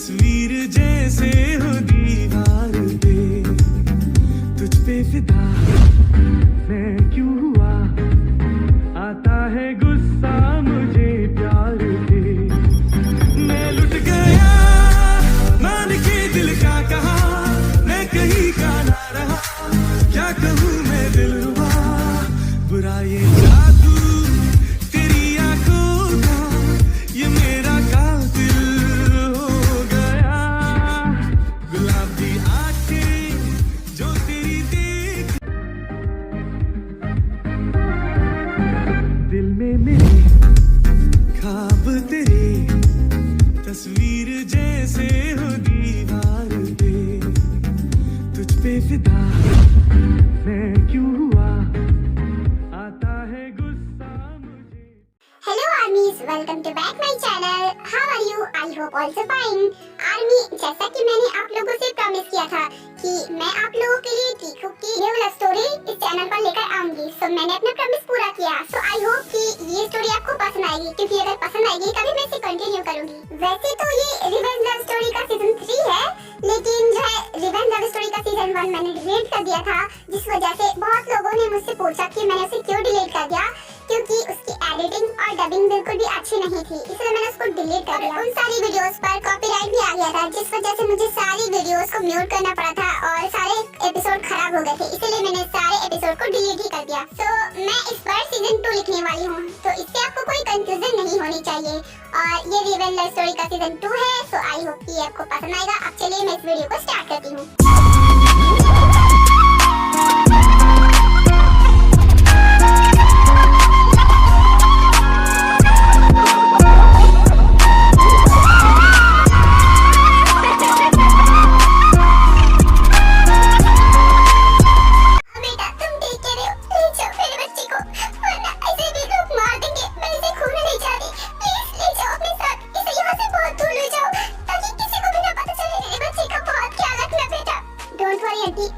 तस्वीर जैसे हो दीवार पे, तुझ पे फिदा मैं क्यों हुआ, आता है गुस्सा मुझे प्यार पे। मैं लुट गया मान के दिल का कहा, मैं कहीं का ना रहा, क्या कहूँ मैं दिलरुबा। बुरा ये जादू तेरी आंखों का, ये मेरा कातिल हो गया। गुलाबी आंखें जो तेरी देख, दिल में मेरे ख्वाब तेरे, तस्वीर जैसे हो दीवार पे, तुझ पे फिदा मैं क्यों हुआ, आता है गुस्सा मुझे। Hello armies, welcome to back my channel. How are you? I hope also fine. Army, जैसा कि मैंने आप लोगों से प्रॉमिस किया था कि मैं आप लोगों के लिए टीकू की न्यू लव स्टोरी इस चैनल पर लेकर आऊंगी, सो मैंने अपना प्रॉमिस पूरा किया। सो आई होप कि ये स्टोरी आपको पसंद आएगी, क्योंकि अगर पसंद आएगी तभी मैं इसे कंटिन्यू करूंगी। वैसे तो ये रिवेंज लव स्टोरी का सीजन 3 है, लेकिन जो है रिवेंज लव स्टोरी का सीजन 1 मैंने डिलीट कर दिया था, जिस वजह से बहुत लोगों ने मुझसे पूछा कि मैंने उसे क्यों डिलीट कर दिया, क्योंकि उसकी एडिटिंग और डबिंग बिल्कुल भी अच्छी नहीं थी, इसलिए मैंने उसको डिलीट कर दिया। उन सारी वीडियोस पर कॉपीराइट भी आ गया था, जिस वजह से मुझे सारी वीडियोस को म्यूट करना पड़ा था और सारे एपिसोड खराब हो गए थे, इसलिए मैंने सारे एपिसोड को डिलीट ही कर दिया। सो मैं इस बार सीजन 2 लिखने वाली हूँ, तो इससे आपको कोई कंफ्यूजन नहीं होनी चाहिए। और ये रिवेंज लव स्टोरी का सीजन 2 है, सो आई होप कि आपको पसंद आएगा। अब चलिए मैं इस वीडियो को स्टार्ट करती हूँ।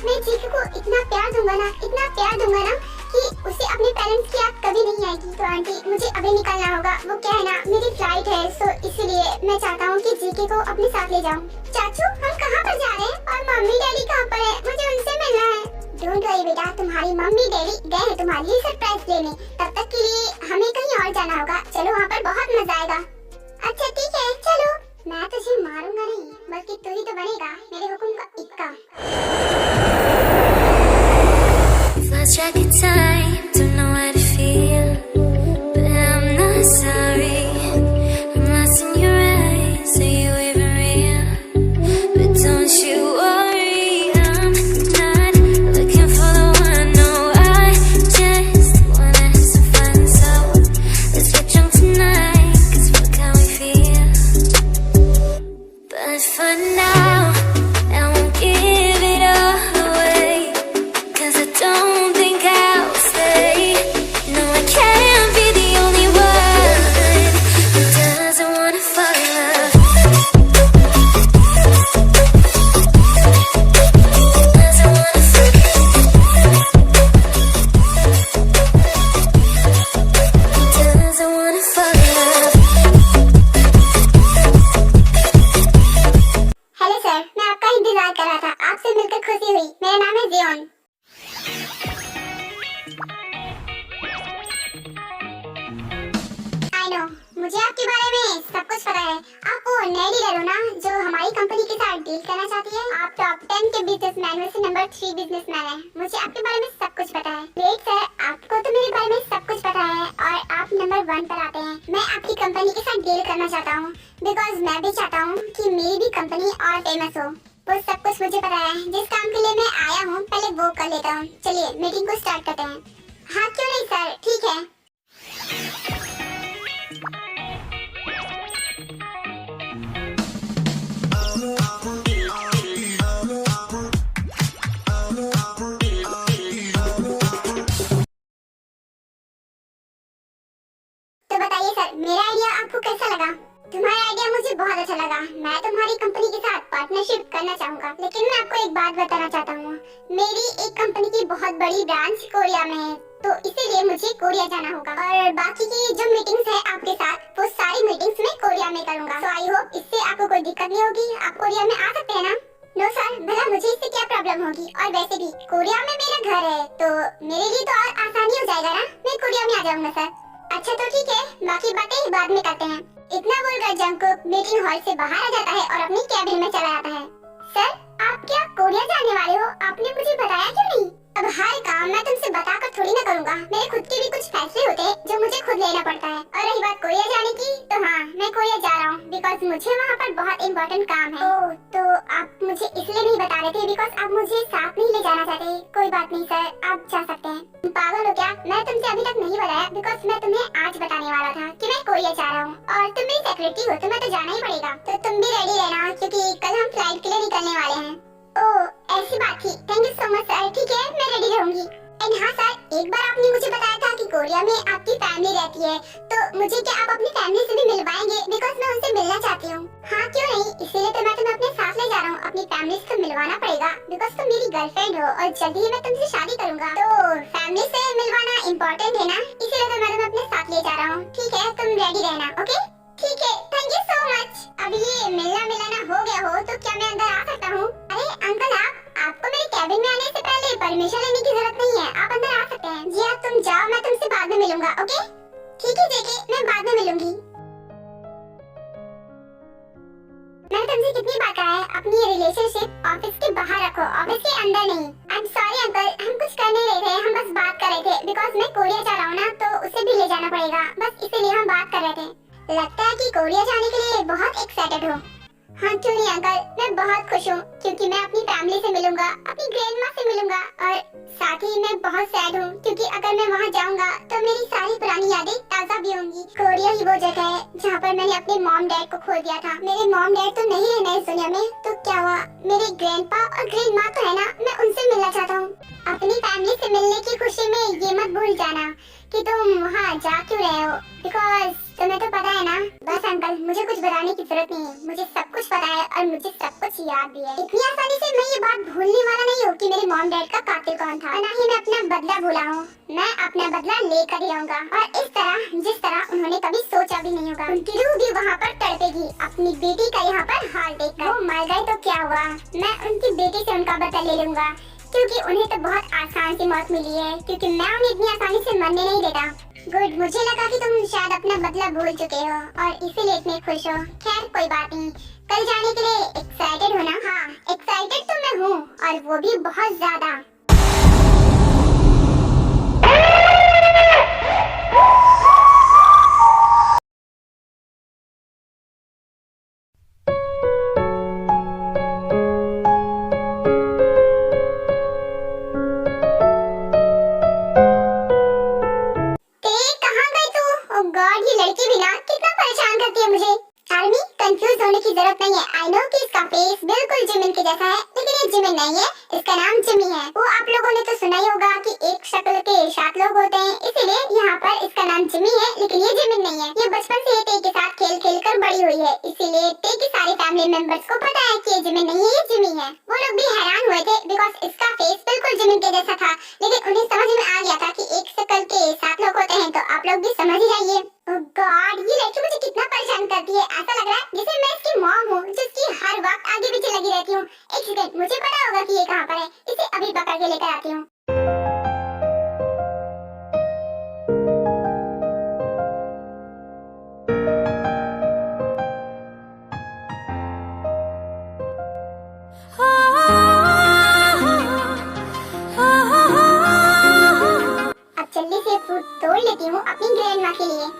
मैं जीके को इतना प्यार दूंगा ना कि उसे अपने पेरेंट्स की याद कभी नहीं आएगी। तो आंटी, मुझे अभी निकलना होगा, वो क्या है ना, मेरी फ्लाइट है, सो इसलिए मैं चाहता हूँ कि जीके को अपने साथ ले जाऊँ। चाचू, हम कहाँ पर जा रहे हैं और मम्मी डैडी कहाँ पर है? मुझे उनसे मिलना है। डोंट वरी बेटा, तुम्हारी मम्मी डैडी गए हैं तुम्हारे लिए सरप्राइज लेने, तब तक के लिए हमें कहीं और जाना होगा। चलो, वहाँ पर बहुत मजा आएगा। अच्छा ठीक है, चलो। मैं तुझे मारूंगा नहीं, बल्कि तू ही तो बनेगा मेरे हुक्म का इक्का। Lost track of time, don't know how to feel, but I'm not sorry. I'm lost in your eyes, are you even real? But don't you worry, I'm not looking for the one, no, I just wanna have some fun. So let's get drunk tonight, 'cause fuck how we feel. But for now, I won't give it all away, 'cause I don't think I'll stay. No, I can't be the only one who doesn't wanna fall in love. Doesn't wanna fall in love. Doesn't wanna fall in love. Hello sir, मैं आपका इंतजार कर रहा था, आपसे मिलकर खुशी हुई। मेरा नाम है जियोन। आई नो, मुझे आपके बारे में सब कुछ पता है। आप वो नए डीलर हो ना, जो हमारी कंपनी के साथ डील करना चाहती है। आप टॉप 10 के बिजनेसमैन में से नंबर 3 बिजनेसमैन हैं। मुझे आपके बारे में सब कुछ पता है। वेट सर, आपको तो मेरे बारे में सब कुछ पता है और आप नंबर 1 पर आते हैं। मैं आपकी कंपनी के साथ डील करना चाहता हूँ, बिकॉज मैं भी चाहता हूँ कि मेरी भी कंपनी और फेमस हो। वो सब कुछ मुझे पता है। जिस काम के लिए मैं आया हूँ, पहले वो कर लेता हूँ। चलिए मीटिंग को स्टार्ट करते हैं। हाँ क्यों नहीं सर, ठीक है। तो बताइए सर, मेरा आइडिया आपको कैसा लगा? तुम्हारा आइडिया मुझे बहुत अच्छा लगा। मैं तुम्हारी कंपनी के साथ पार्टनरशिप करना चाहूंगा, लेकिन मैं आपको एक बात बताना चाहता हूँ। मेरी एक कंपनी की बहुत बड़ी ब्रांच कोरिया में है, तो इसीलिए मुझे कोरिया जाना होगा और बाकी की जो मीटिंग्स है आपके साथ वो सारी मीटिंग्स मैं कोरिया में करूंगा। सो आई होप इससे आपको कोई दिक्कत नहीं होगी, आप कोरिया में आ सकते हैं ना? नो सर, भला मुझे इससे क्या प्रॉब्लम होगी, और वैसे भी कोरिया में मेरा घर है तो मेरे लिए तो और आसानी हो जाएगा ना, मैं कोरिया में आ जाऊंगा सर। अच्छा तो ठीक है, बाकी बातें बाद में करते हैं। इतना बोलकर जंगकुक मीटिंग हॉल से बाहर आ जाता है और अपनी कैबिन में चला जाता है। सर, आप क्या कोरिया जाने वाले हो? आपने मुझे बताया क्यों नहीं? अब हर काम मैं तुमसे बताकर थोड़ी ना करूँगा, मेरे खुद के भी कुछ फैसले होते हैं जो मुझे खुद लेना पड़ता है। और रही बात कोरिया जाने की, तो हाँ मैं कोरिया जा रहा हूँ बिकॉज मुझे वहाँ पर बहुत इम्पोर्टेंट काम है। ओह, तो आप मुझे इसलिए नहीं बता रहे थे बिकॉज आप मुझे साथ नहीं ले जाना चाहते? कोई बात नहीं सर, आप जा सकते हैं। पागल हो क्या? मैं तुमसे अभी तक नहीं बताया बिकॉज मैं तुम्हें आज बताने वाला था कि मैं कोरिया जा रहा हूँ और तुम मेरी सेक्रेटरी हो तो मैं तो जाना ही पड़ेगा। तो तुम भी रेडी रहना क्योंकि कल हम फ्लाइट के लिए निकलने वाले हैं। ओह, ऐसी बात थी। Thank you so much sir. ठीक है, मैं रेडी रहूंगी। एंड हाँ सर, एक बार आपने मुझे बताया था कि कोरिया में आपकी फैमिली रहती है, तो मुझे क्या आप अपनी फैमिली से भी मिलवाएंगे बिकॉज मैं उनसे मिलना चाहती हूँ। हाँ क्यों नहीं, इसीलिए तो मैं तुम्हें अपने साथ ले जा रहा हूँ। अपनी फैमिली से मिलवाना पड़ेगा बिकॉज तुम मेरी गर्लफ्रेंड हो और जल्दी ही मैं तुमसे शादी करूंगा, तो फैमिली से मिलवाना इम्पोर्टेंट है ना, इसीलिए तो मैं तुम्हें अपने साथ ले जा रहा हूँ। ठीक है, तुम रेडी रहना। ओके ठीक है, थैंक यू सो मच। अब ये मिलना मिलाना हो गया हो तो क्या मैं अंदर आ सकता हूँ? अरे अंकल, आपको मेरे कैबिन में आने से पहले परमिशन लेने की जरूरत नहीं है, आप अंदर आ सकते हैं। जी हाँ, तुम जाओ, मैं तुमसे बाद में मिलूंगा। ओके ठीक है जेके, मैं बाद में मिलूंगी। मैंने तुमसे कितनी बार कहा है अपनी रिलेशनशिप ऑफिस के बाहर रखो, ऑफिस के अंदर नहीं। आई एम सॉरी अंकल, हम कुछ कर नहीं रहे थे, हम बस बात कर रहे थे बिकॉज मैं कोरिया जा रहा हूँ ना, तो उसे भी ले जाना पड़ेगा, बस इसीलिए हम बात कर रहे थे। लगता है कि कोरिया जाने के लिए बहुत एक्साइटेड हो। हाँ क्यों नहीं अंकल, मैं बहुत खुश हूँ क्योंकि मैं अपनी फैमिली से मिलूंगा, अपनी ग्रैंड माँ से मिलूंगा, और साथ ही मैं बहुत सैड हूँ क्योंकि अगर मैं वहाँ जाऊँगा तो मेरी सारी पुरानी यादें ताज़ा भी होंगी। कोरिया ही वो जगह है जहाँ पर मैंने अपने मॉम डैड को खो दिया था। मेरे मॉम डैड तो नहीं रहना इस दुनिया में, तो क्या हुआ, मेरे ग्रैंडपा और ग्रैंड माँ तो है ना, मैं उनसे मिलना चाहता हूँ। अपनी फैमिली से मिलने की खुशी में ये मत भूल जाना कि तुम वहाँ जा क्यों रहे हो, बिकॉज तुम्हें तो पता है ना। बस अंकल, मुझे कुछ बताने की जरूरत नहीं है, मुझे सब कुछ पता है और मुझे सब कुछ याद भी है। इतनी आसानी से मैं ये बात भूलने वाला नहीं हूँ कि मेरे मॉम डैड का कातिल कौन था, और ना ही मैं अपना बदला भूला हूँ। मैं अपना बदला लेकर ही आऊंगा, और इस तरह जिस तरह उन्होंने कभी सोचा भी नहीं होगा। उनकी रूह भी वहाँ पर तड़पेगी अपनी बेटी का यहाँ पर हाल देखकर। वो मर गए तो क्या हुआ, मैं उनकी बेटी से उनका बदला ले लूंगा क्योंकि उन्हें तो बहुत आसान सी मौत मिली है, क्योंकि मैं उन्हें इतनी आसानी से मरने नहीं देता। गुड, मुझे लगा कि तुम शायद अपना बदला भूल चुके हो और इसीलिए इतने खुश हो। खैर कोई बात नहीं, कल जाने के लिए एक्साइटेड हो ना? हाँ एक्साइटेड तो मैं हूँ, और वो भी बहुत ज्यादा। की जरूरत नहीं है। आई नो कि इसका फेस बिल्कुल जिमिन के जैसा है, लेकिन ये जिमिन नहीं है, इसका नाम जिमी है। वो आप लोगों ने तो सुना ही होगा कि एक शक्ल के 7 लोग होते हैं, इसीलिए यहाँ पर इसका नाम जिमी है, लेकिन ये जिमिन नहीं है। ये बचपन से ते के साथ खेल खेल कर बड़ी हुई है, इसीलिए ते की सारी फैमिली मेंबर्स को पता है कि ये जिमिन नहीं है, ये जिमी है। वो लोग भी हैरान हुए थे बिकॉज इसका फेस बिल्कुल जिमिन के जैसा था, लेकिन उन्हें समझ में आ गया था कि एक शक्ल के 7 लोग होते हैं, तो आप लोग भी समझ ही जाइए। ओह गॉड, ये लड़की मुझे कितना परेशान करती है। ऐसा लग रहा है जैसे मैं इसकी मॉम हूँ, जिसकी हर वक्त आगे पीछे लगी रहती हूँ। एक सेकंड, मुझे पता होगा कि ये कहाँ पर है, इसे अभी पकड़ के लेकर आती हूँ। अब जल्दी से फूड तोड़ लेती हूँ अपनी ग्रैंड माँ के लिए।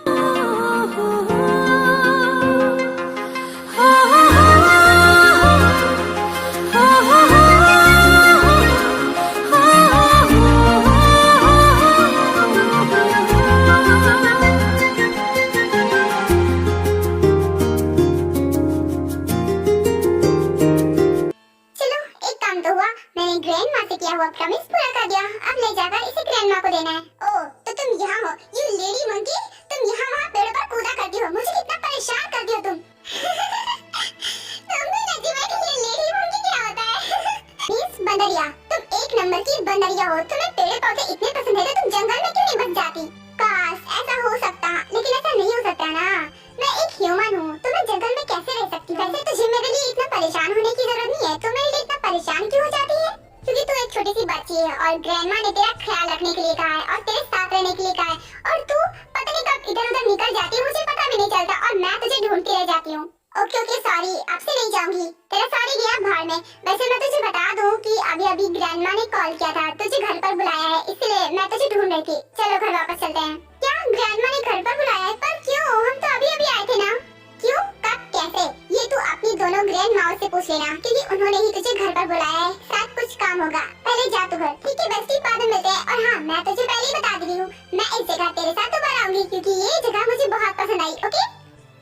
प्रॉमिस पूरा कर दिया, अब ले जाकर इसे ग्रैंडमा को देना है। ओह, तो तुम यहाँ हो, यू लेडी मंकी, तुम यहाँ वहाँ पेड़ों पर कूदा करती हो, मुझे कितना परेशान करती हो तुम। तुम भी नची बैठी, ये लेडी मंकी क्या होता है? मिस बंदरिया, तुम एक नंबर की बंदरिया हो, तुम्हें पेड़ पौधे इतने पसंद है तो तुम जंगल में तुझे ढूंढ रही थी। चलो घर वापस चलते हैं। क्या ग्रैंडमा ने घर पर बुलाया है? पर क्यों? हम तो अभी अभी आए थे ना। क्यों? कब? कैसे? ये तू अपनी दोनों ग्रैंड माओ से पूछ लेना, क्योंकि उन्होंने ही तुझे घर पर बुलाया है। शायद कुछ काम होगा। पहले जा तू घर। ठीक है बेस्टी, बाद में मिलते हैं। और हाँ, मैं तुझे पहले ही बता रही हूँ, मैं इस जगह तेरे साथ दोबारा आऊंगी, क्योंकि ये जगह मुझे बहुत पसंद आई। ओके,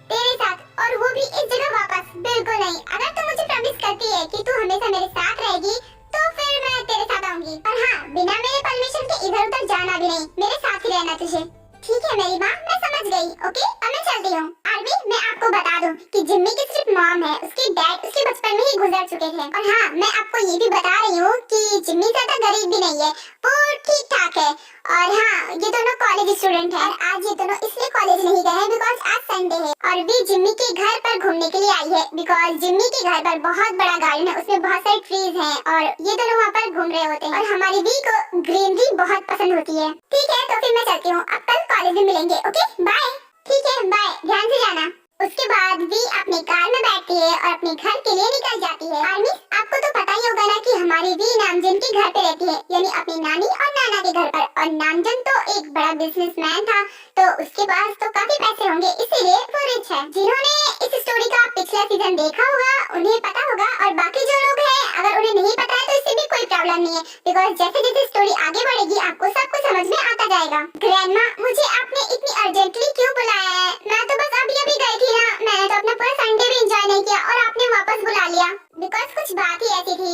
तेरे साथ, और वो भी इस जगह वापस। बिल्कुल नहीं। अगर तू मुझे प्रॉमिस करती है कि तू हमेशा मेरे साथ रहेगी, तो फिर मैं तेरे साथ आऊंगी। पर हाँ, बिना मेरे परमिशन के इधर उधर जाना भी नहीं, मेरे साथ ही रहना तुझे। ठीक है मेरी माँ, मैं समझ गई। ओके, अब मैं चलती हूँ। आरवी, मैं आपको बता दूं कि जिम्मी की सिर्फ मॉम है, उसके डैड उसके बचपन में ही गुजर चुके थे। और हाँ, मैं आपको ये भी बता रही हूँ कि जिम्मी ज्यादा गरीब भी नहीं है, वो ठीक ठाक है। और हाँ, ये दोनों कॉलेज स्टूडेंट हैं। और आज ये दोनों इसलिए कॉलेज नहीं गए हैं बिकॉज आज संडे है, और वी जिम्मी के घर पर घूमने के लिए आई है। बिकॉज जिम्मी के घर पर बहुत बड़ा गार्डन है, उसमें बहुत सारे ट्रीज हैं, और ये दोनों वहाँ पर घूम रहे होते हैं। और हमारी वी को ग्रीनरी बहुत पसंद होती है। ठीक है, तो फिर मैं चलती हूँ। अब कल कॉलेज में मिलेंगे। Okay, bye. ठीक है, बाय, ध्यान से जाना। उसके बाद वी अपने कार में बैठती है और अपने घर के लिए निकल जाती है। आर्मी, आपको तो पता ही होगा ना कि हमारी वी नामजन के घर पे रहती है, यानी अपनी नानी और नाना के घर पर। और नामजन तो एक बड़ा बिजनेसमैन था, तो उसके पास तो काफी पैसे होंगे, इसीलिए वो रिच है। जिन्होंने इस स्टोरी का पिछला सीजन देखा होगा उन्हें पता होगा, और बाकी जो लोग हैं अगर उन्हें नहीं पता है तो इससे भी कोई प्रॉब्लम नहीं है, बिकॉज जैसे जैसे स्टोरी आगे बढ़ेगी आपको सब कुछ समझ में आता जाएगा। ग्रैंडमा, मुझे आपने इतनी अर्जेंटली क्यों बुलाया है? मैं तो बस अभी अभी गई थी ना, मैंने तो अपना पूरा संडे भी एंजॉय नहीं किया, और आपने वापस बुला लिया। बिकॉज कुछ बात ही ऐसी थी।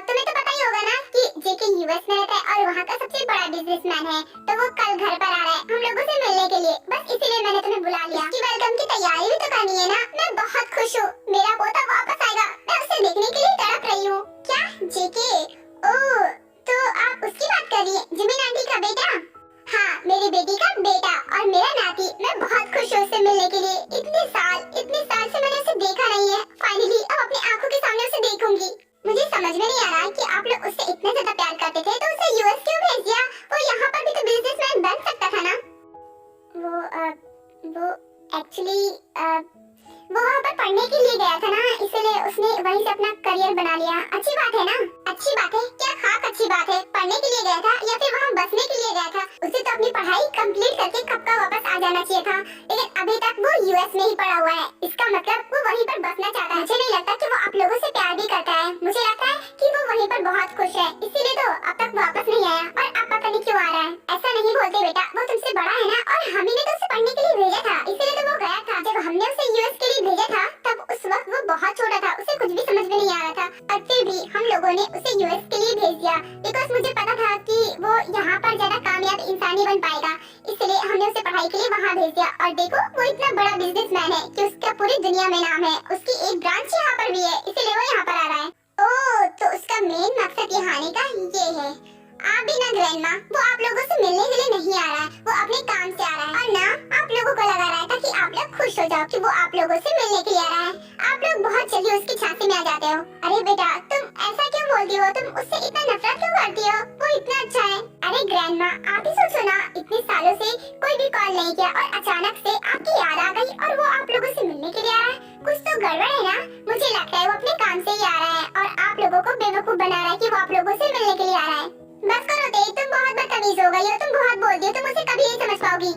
तुम्हें तो पता ही होगा ना कि जेके यूएस में रहता है और वहाँ का सबसे बड़ा बिजनेसमैन है, तो वो कल घर पर आ रहा है हम लोगों से मिलने के लिए। बस इसीलिए मैंने तुम्हें बुला लिया। इसकी वेलकम की तैयारी भी तो करनी है ना। मैं बहुत खुश हूँ, मेरा पोता वापस आएगा, मैं उसे देखने के लिए तड़प रही हूँ। क्या जेके? ओह, तो आप उसकी बात कर रही है, जिमी आंटी का बेटा? हाँ, मेरी बेटी का बेटा और मेरा नाती। मैं बहुत खुश हूँ उससे मिलने के लिए। इतने साल से मैंने उसे देखा नहीं है। फाइनली अब अपनी आंखों के सामने उसे देखूंगी। मुझे समझ में नहीं आ रहा कि आप लोग उससे इतना ज्यादा प्यार करते थे तो उसे यूएस क्यों भेज दिया? वो यहाँ पर भी तो बिजनेसमैन बन सकता था ना। वो एक्चुअली वो वहाँ पर पढ़ने के लिए गया था ना, इसलिए उसने वहीं से अपना करियर बना लिया। अच्छी बात है ना? अच्छी बात है? क्या खास अच्छी बात है? पढ़ने के लिए गया था या फिर वहाँ बसने के लिए गया था? उसे तो अपनी पढ़ाई कंप्लीट करके कब का वापस आ जाना चाहिए था, लेकिन अभी तक वो यूएस में ही पड़ा हुआ है। इसका मतलब वो वहीं पर बसना चाहता है। मुझे नहीं लगता कि वो आप लोगों से प्यार भी करता है। मुझे लगता है कि वो वहीं पर बहुत खुश है, इसीलिए तो अब तक वापस नहीं आया। और अब पता नहीं क्यों आ रहा है। ऐसा नहीं बोलते बेटा, वो तुमसे बड़ा है ना, और हम ही ने तो उसे पढ़ने के लिए भेजा था, इसीलिए तो वो गया था। जब हमने उसे यूएस के लिए भेजा था तब उस वक्त वो बहुत छोटा था, उसे कुछ भी समझ में नहीं आ रहा था, और फिर भी हम लोगों ने उसे यूएस के लिए भेज दिया। बिकॉज मुझे पता था कि वो यहाँ पर ज्यादा कामयाब इंसान नहीं बन पाएगा, इसलिए हमने उसे पढ़ाई के लिए वहाँ भेज दिया। और देखो, वो इतना बड़ा बिजनेसमैन है कि उसका पूरी दुनिया में नाम है। उसकी एक ब्रांच यहाँ पर भी है, इसीलिए वो यहाँ पर आ रहा है। ओह, तो उसका मेन मकसद यहाँ आने का ये है। आप भी ना ग्रैंडमा, वो आप लोगों से मिलने के लिए नहीं आ रहा है, वो अपने काम से आ रहा है। और ना आप लोगों को लगा रहा है ताकि आप लोग खुश हो जाओ कि वो आप लोगों से मिलने के लिए आ रहा है। आप लोग बहुत जल्दी उसकी झांसे में आ जाते हो। अरे बेटा, तुम ऐसा क्यों बोलती हो? तुम उससे इतना नफरत क्यों करती हो? वो इतना अच्छा है। अरे ग्रैंडमा, आप ही सोचो ना, इतने सालों से कोई भी कॉल नहीं किया और अचानक से आपकी याद आ गई और वो आप लोगों से मिलने के लिए आ रहा है। कुछ तो गड़बड़ है ना। मुझे लगता है वो अपने काम से ही आ रहा है और आप लोगों को बेवकूफ बना रहा है कि वो आप लोगों से मिलने के लिए आ रहा है। बस करो दे, तुम बहुत बदतमीज हो गई हो, तुम बहुत बोलती हो, तुम उसे कभी नहीं समझ पाओगी।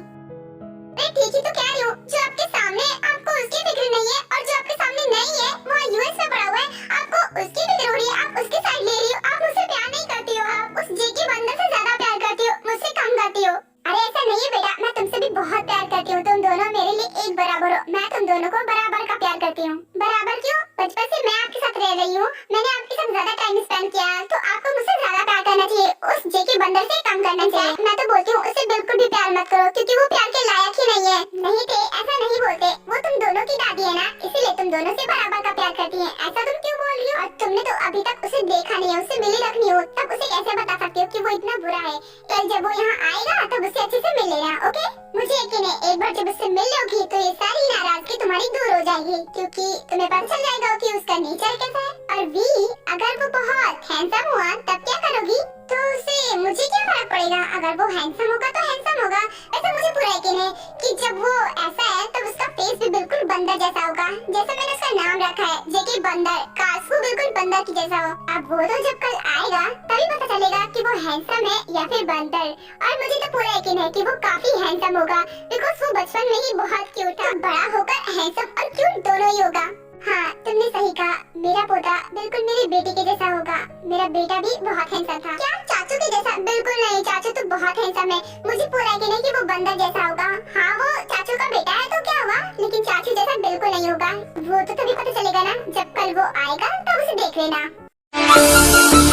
मैं ठीक ही तो कह रही हूँ, जो आपके सामने आपको उसकी फिक्र नहीं है, और जो आपके सामने नहीं है वो यूएस में पड़ा हुआ है, आपको उसकी फिक्र हो रही है, आप उसकी साइड ले रही हो। आप मुझसे प्यार नहीं करती हो, आप उस जेके बंदर से ज्यादा प्यार करती हो, मुझसे कम करती हो। अरे ऐसा नहीं है बेटा, मैं तुमसे भी बहुत प्यार करती हूँ। तुम दोनों मेरे लिए एक बराबर हो। मैं तुम दोनों को बराबर का प्यार करती हूँ। बराबर क्यों? बचपन से मैं आपके साथ रह रही हूँ, मैंने आपके साथ ज्यादा टाइम स्पेंड किया, तो आपको मुझसे ज्यादा प्यार करना चाहिए, उस जेके बंदर से कम करना चाहिए। मैं तो बोलती हूँ उसे बिल्कुल भी प्यार मत करो, क्योंकि वो प्यार के लायक ही नहीं है। नहीं थे, ऐसा नहीं बोलते। वो तुम दोनों की दादी है ना, इसीलिए तुम दोनों से बराबर का प्यार करती है। ऐसा तुम क्यों बोल रही हो? और तुमने तो अभी तक उसे देखा नहीं है, उससे मिली रखनी हो, तब उसे कैसे बता सकती हो कि वो इतना बुरा है? कल जब वो यहाँ आएगा तब उसे अच्छे से मिल लेना, ओके? मुझे यकीन है एक बार जब उससे मिल लोगी तो ये सारी नाराजगी तुम्हारी दूर हो जाएगी, क्योंकि तुम्हें पता चल जाएगा कि उसका नेचर कैसा है। और वी, अगर वो बहुत हैंडसम हुआ तब क्या करोगी? तो उसे मुझे क्या फर्क पड़ेगा? अगर वो हैंडसम होगा तो हैंडसम हैंडसम होगा। वैसे मुझे पूरा यकीन है कि जब वो ऐसा है तब उसका फेस भी बिल्कुल बंदर जैसा होगा। जैसे मैंने उसका नाम रखा है जेके बंदर, काश वो बिल्कुल बंदर की जैसा हो। अब वो तो जब कल आएगा तभी पता चलेगा कि वो हैंडसम है या फिर बंदर। और मुझे तो पूरा यकीन है कि वो काफी हैंडसम होगा, बिकॉज वो बचपन में ही बहुत क्यूट था। बड़ा होकर हैंडसम और क्यूट दोनों ही होगा। हाँ, तुमने सही कहा, मेरा पोता बिल्कुल मेरी बेटी के जैसा होगा। मेरा बेटा भी बहुत हैंडसम था। क्या चाचू के जैसा? बिल्कुल नहीं, चाचू तो बहुत हैंडसम है। मुझे पूरा यकीन है कि वो बंदर जैसा होगा। हाँ, वो चाचू का बेटा है तो क्या हुआ, लेकिन चाचू जैसा बिल्कुल नहीं होगा। वो तो तभी पता चलेगा ना, जब कल वो आएगा तब उसे देख लेना।